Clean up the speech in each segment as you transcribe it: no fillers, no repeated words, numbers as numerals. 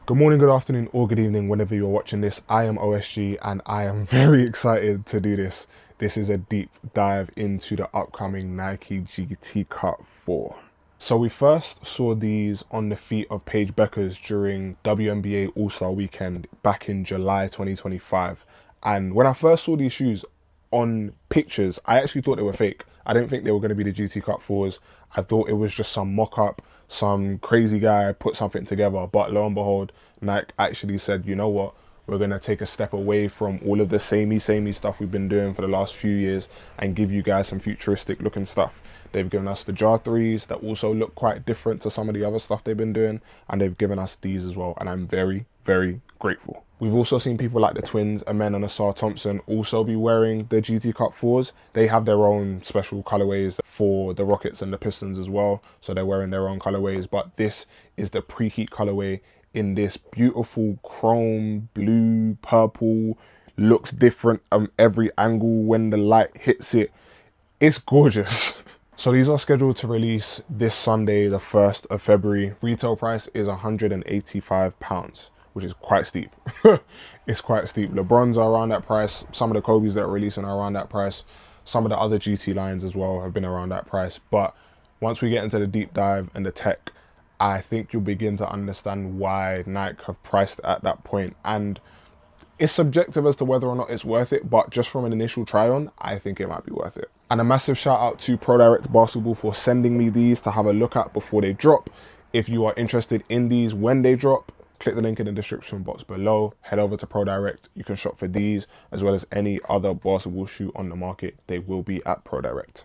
Good morning, good afternoon, or good evening, whenever you're watching this. I am OSG and I am very excited to do this. This is a deep dive into the upcoming Nike GT Cut 4. So we first saw these on the feet of Paige Beckers during WNBA All-Star Weekend back in July 2025. And when I first saw these shoes on pictures, I actually thought they were fake. I didn't think they were going to be the GT Cut 4s. I thought it was just some mock-up, some crazy guy put something together, but lo and behold, Nike actually said, you know what, we're going to take a step away from all of the samey stuff we've been doing for the last few years and give you guys some futuristic looking stuff. They've given us the Jar 3s that also look quite different to some of the other stuff they've been doing, and they've given us these as well, and I'm very, very grateful. We've also seen people like the twins, Amen and Asar Thompson, also be wearing the GT Cut 4s. They have their own special colorways for the Rockets and the Pistons as well, so they're wearing their own colorways, but this is the Preheat colorway in this beautiful chrome, blue, purple, looks different every angle when the light hits it. It's gorgeous. So these are scheduled to release this Sunday, the 1st of February. Retail price is £185, which is quite steep. It's quite steep. LeBrons are around that price. Some of the Kobe's that are releasing are around that price. Some of the other GT lines as well have been around that price. But once we get into the deep dive and the tech, I think you'll begin to understand why Nike have priced it at that point. And it's subjective as to whether or not it's worth it, but just from an initial try on, I think it might be worth it. And a massive shout out to ProDirect Basketball for sending me these to have a look at before they drop. If you are interested in these when they drop, click the link in the description box below, head over to ProDirect. You can shop for these as well as any other basketball shoe on the market. They will be at ProDirect.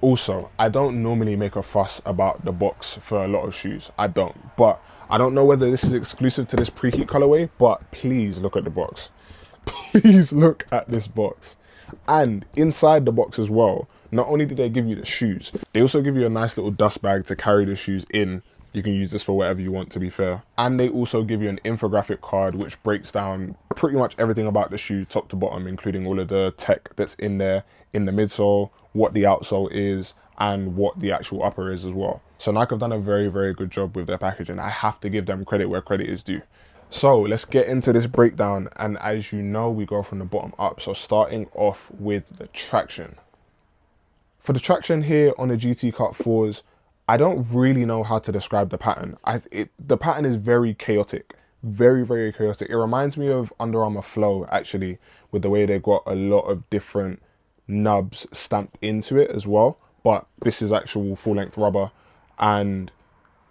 Also, I don't normally make a fuss about the box for a lot of shoes. I don't, but I don't know whether this is exclusive to this Preheat colorway, but please look at the box. Please look at this box. And inside the box as well, not only did they give you the shoes, they also give you a nice little dust bag to carry the shoes in. You can use this for whatever you want, to be fair. And they also give you an infographic card which breaks down pretty much everything about the shoe top to bottom, including all of the tech that's in there, in the midsole, what the outsole is, and what the actual upper is as well. So Nike have done a very, very good job with their packaging. I have to give them credit where credit is due. So let's get into this breakdown. And as you know, we go from the bottom up. So starting off with the traction. For the traction here on the GT Cut 4s, I don't really know how to describe the pattern. The pattern is very chaotic, very, very chaotic. It reminds me of Under Armour Flow, actually, with the way they got a lot of different nubs stamped into it as well. But this is actual full-length rubber, and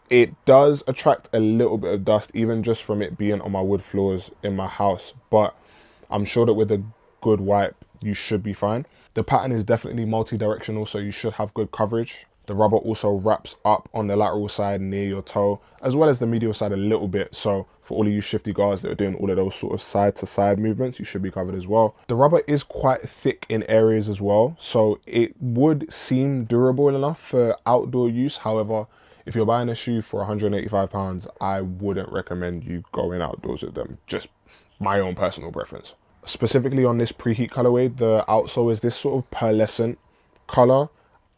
it does attract a little bit of dust, even just from it being on my wood floors in my house. But I'm sure that with a good wipe, you should be fine. The pattern is definitely multi-directional, so you should have good coverage. The rubber also wraps up on the lateral side near your toe, as well as the medial side a little bit. So for all of you shifty guards that are doing all of those sort of side to side movements, you should be covered as well. The rubber is quite thick in areas as well, so it would seem durable enough for outdoor use. However, if you're buying a shoe for £185, I wouldn't recommend you going outdoors with them. Just my own personal preference. Specifically on this Preheat colorway, the outsole is this sort of pearlescent color.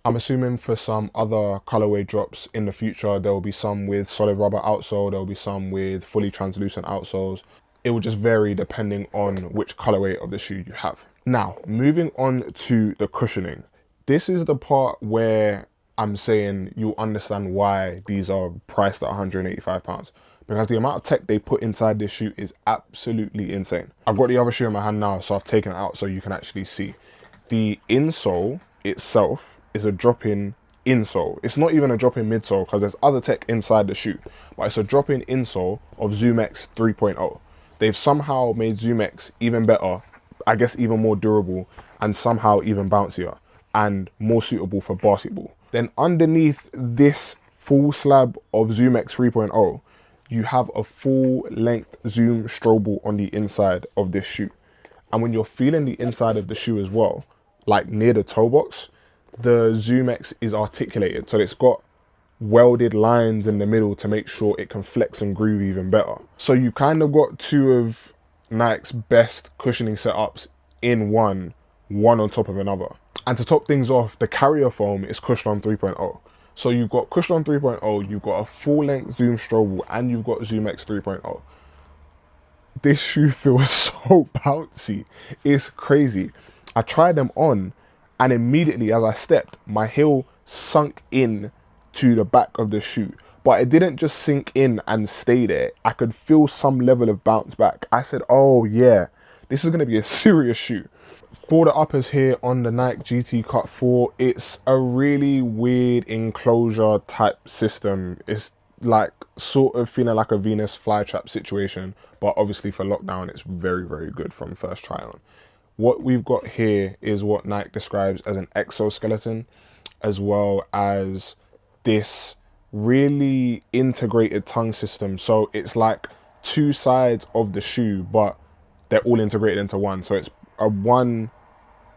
I'm assuming for some other colorway drops in the future, there will be some with solid rubber outsole, there will be some with fully translucent outsoles. It will just vary depending on which colorway of the shoe you have. Now, moving on to the cushioning. This is the part where I'm saying you'll understand why these are priced at £185. Because the amount of tech they put inside this shoe is absolutely insane. I've got the other shoe in my hand now, so I've taken it out so you can actually see. The insole itself is a drop-in insole. It's not even a drop-in midsole because there's other tech inside the shoe, but it's a drop-in insole of ZoomX 3.0. They've somehow made ZoomX even better, I guess even more durable, and somehow even bouncier and more suitable for basketball. Then underneath this full slab of ZoomX 3.0, you have a full-length Zoom Strobel on the inside of this shoe. And when you're feeling the inside of the shoe as well, like near the toe box, the ZoomX is articulated, so it's got welded lines in the middle to make sure it can flex and groove even better. So you kind of got two of Nike's best cushioning setups in one on top of another. And to top things off, the carrier foam is Cushlon 3.0. So you've got Cushlon 3.0, you've got a full-length Zoom Strobel, and you've got ZoomX 3.0. this shoe feels so bouncy. It's crazy. I tried them on, and immediately as I stepped, my heel sunk in to the back of the shoe. But it didn't just sink in and stay there. I could feel some level of bounce back. I said, oh yeah, this is going to be a serious shoe. For the uppers here on the Nike GT Cut 4, it's a really weird enclosure type system. It's like sort of feeling like a Venus flytrap situation, but obviously for lockdown, it's very, very good from first try on. What we've got here is what Nike describes as an exoskeleton, as well as this really integrated tongue system. So it's like two sides of the shoe, but they're all integrated into one. So it's a one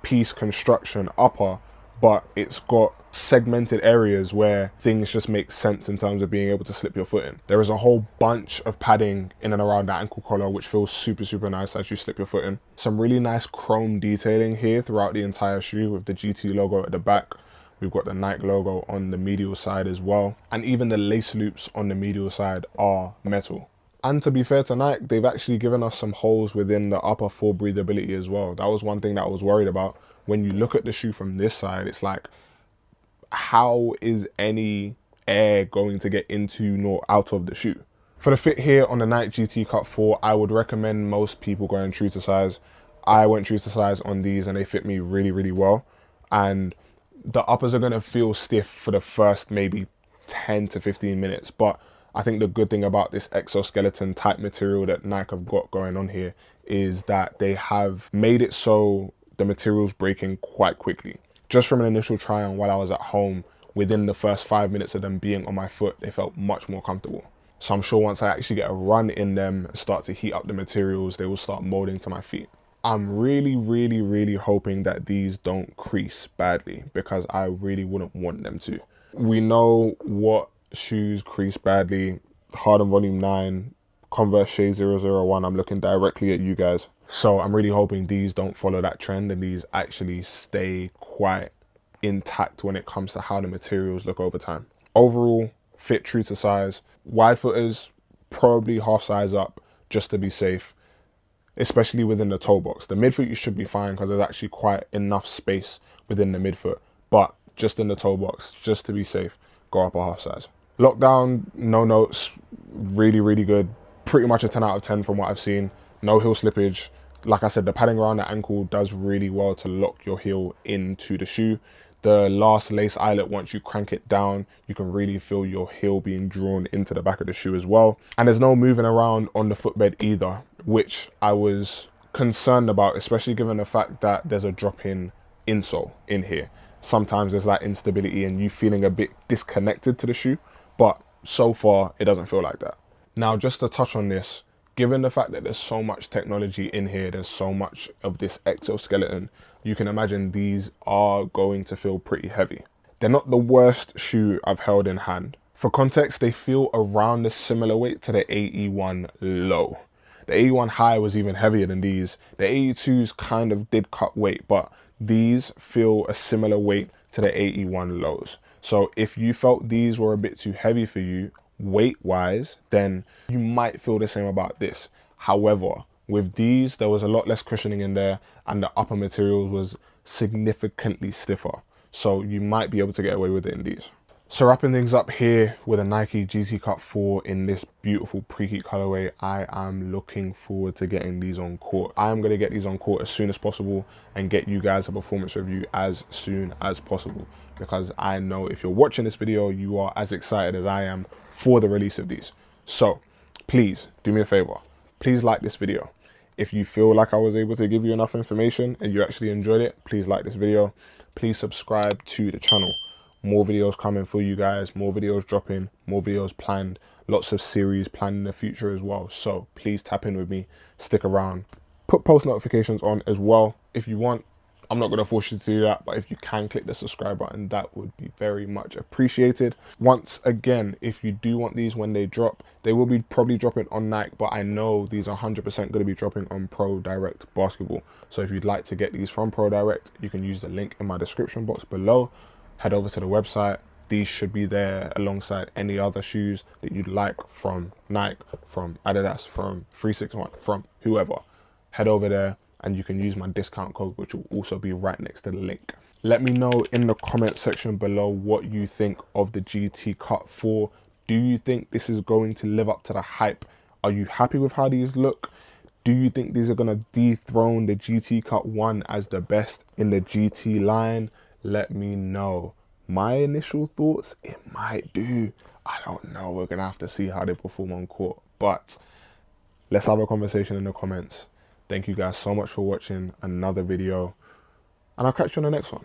piece construction upper, but it's got segmented areas where things just make sense in terms of being able to slip your foot in. There is a whole bunch of padding in and around the ankle collar, which feels super, super nice as you slip your foot in. Some really nice chrome detailing here throughout the entire shoe with the GT logo at the back. We've got the Nike logo on the medial side as well. And even the lace loops on the medial side are metal. And to be fair to Nike, they've actually given us some holes within the upper for breathability as well. That was one thing that I was worried about. When you look at the shoe from this side, it's like, how is any air going to get into nor out of the shoe? For the fit here on the Nike GT Cut 4, I would recommend most people going true to size. I went true to size on these and they fit me really, really well. And the uppers are going to feel stiff for the first maybe 10 to 15 minutes. But I think the good thing about this exoskeleton type material that Nike have got going on here is that they have made it so the material's breaking quite quickly. Just from an initial try on while I was at home, within the first 5 minutes of them being on my foot, they felt much more comfortable. So I'm sure once I actually get a run in them and start to heat up the materials, they will start molding to my feet. I'm really, really, really hoping that these don't crease badly, because I really wouldn't want them to. We know what shoes crease badly. Harden Volume 9, Converse Shade 001, I'm looking directly at you guys. So I'm really hoping these don't follow that trend and these actually stay quite intact when it comes to how the materials look over time. Overall, fit true to size. Wide footers, probably half size up just to be safe, especially within the toe box. The midfoot you should be fine because there's actually quite enough space within the midfoot, but just in the toe box, just to be safe, go up a half size. Lockdown, no notes, really, really good. Pretty much a 10 out of 10 from what I've seen. No heel slippage. Like I said, the padding around the ankle does really well to lock your heel into the shoe. The last lace eyelet, once you crank it down, you can really feel your heel being drawn into the back of the shoe as well. And there's no moving around on the footbed either, which I was concerned about, especially given the fact that there's a drop-in insole in here. Sometimes there's that instability and you feeling a bit disconnected to the shoe, but so far it doesn't feel like that. Now, just to touch on this, given the fact that there's so much technology in here, there's so much of this exoskeleton, you can imagine these are going to feel pretty heavy. They're not the worst shoe I've held in hand. For context, they feel around a similar weight to the AE1 low. The AE1 high was even heavier than these. The AE2s kind of did cut weight, but these feel a similar weight to the AE1 lows. So if you felt these were a bit too heavy for you, weight-wise, then you might feel the same about this. However, with these, there was a lot less cushioning in there and the upper material was significantly stiffer. So you might be able to get away with it in these. So wrapping things up here with a Nike GT Cut 4 in this beautiful Preheat colorway, I am looking forward to getting these on court. I am going to get these on court as soon as possible and get you guys a performance review as soon as possible, because I know if you're watching this video, you are as excited as I am for the release of these. So please do me a favor. Please like this video. If you feel like I was able to give you enough information and you actually enjoyed it, please like this video. Please subscribe to the channel. More videos coming for you guys, more videos dropping, more videos planned, lots of series planned in the future as well. So please tap in with me, stick around, put post notifications on as well if you want. I'm not going to force you to do that, but if you can click the subscribe button, that would be very much appreciated. Once again, if you do want these when they drop, they will be probably dropping on Nike, but I know these are 100% going to be dropping on Pro Direct Basketball. So if you'd like to get these from Pro Direct, you can use the link in my description box below. Head over to the website, these should be there alongside any other shoes that you'd like from Nike, from Adidas, from 361, from whoever. Head over there and you can use my discount code, which will also be right next to the link. Let me know in the comment section below what you think of the GT Cut 4. Do you think this is going to live up to the hype? Are you happy with how these look? Do you think these are going to dethrone the GT Cut 1 as the best in the GT line? Let me know. My initial thoughts, it might do. I don't know. We're going to have to see how they perform on court. But let's have a conversation in the comments. Thank you guys so much for watching another video. And I'll catch you on the next one.